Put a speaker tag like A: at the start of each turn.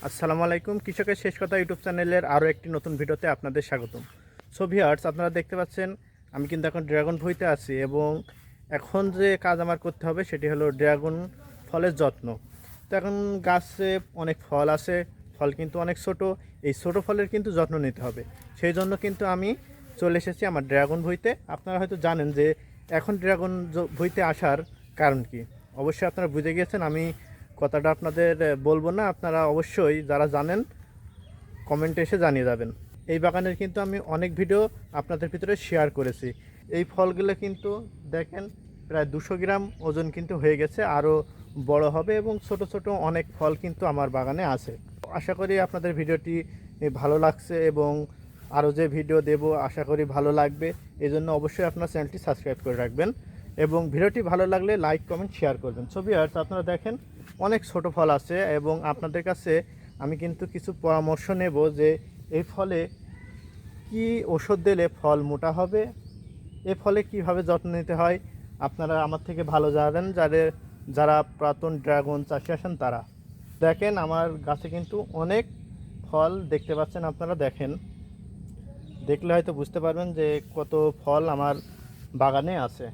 A: আসসালামু আলাইকুম। কৃষকের শেষ কথা ইউটিউব চ্যানেলের আরও একটি নতুন ভিডিওতে আপনাদের স্বাগতম। সো ভিউয়ার্স, আপনারা দেখতে পাচ্ছেন আমি কিন্তু এখন ড্রাগন ফ্রুইতে আছি এবং এখন যে কাজ আমার করতে হবে সেটি হলো ড্রাগন ফলের যত্ন। তো এখন গাছে অনেক ফল আছে, ফল কিন্তু অনেক ছোট। এই ছোট ফলের কিন্তু যত্ন নিতে হবে। সেই জন্য কিন্তু আমি চলে এসেছি আমার ড্রাগন ভুঁইতে। আপনারা হয়তো জানেন যে এখন ড্রাগন ভুঁইতে আসার কারণ কি। অবশ্যই আপনারা বুঝে গিয়েছেন, আমি কথাটা আপনাদের বলবো না, আপনারা অবশ্যই যারা জানেন কমেন্টে এসে জানিয়ে যাবেন। এই বাগানের কিন্তু আমি অনেক ভিডিও আপনাদের ভিতরে শেয়ার করেছি। এই ফলগুলো কিন্তু দেখেন প্রায় 200 গ্রাম ওজন কিন্তু হয়ে গেছে, আরও বড় হবে এবং ছোট ছোট অনেক ফল কিন্তু আমার বাগানে আছে। আশা করি আপনাদের ভিডিওটি ভালো লাগছে এবং আরও যে ভিডিও দেব আশা করি ভালো লাগবে। এই জন্য অবশ্যই আপনার চ্যানেলটি সাবস্ক্রাইব করে রাখবেন এবং ভিডিওটি ভালো লাগলে লাইক কমেন্ট শেয়ার করবেন। ছবি আর আপনারা দেখেন অনেক ছোট ফল আছে এবং আপনাদের কাছে আমি কিন্তু কিছু পরামর্শ নেব যে এই ফলে কি ওষুধ দিলে ফল মোটা হবে, এ ফলে কিভাবে যত্ন নিতে হয় আপনারা আমার থেকে ভালো জানেন। যারা পুরাতন ড্রাগন চাষি আছেন তারা দেখেন আমার গাছে কিন্তু অনেক ফল দেখতে পাচ্ছেন। আপনারা দেখেন, দেখলে হয়তো বুঝতে পারবেন যে কত ফল আমার বাগানে আছে।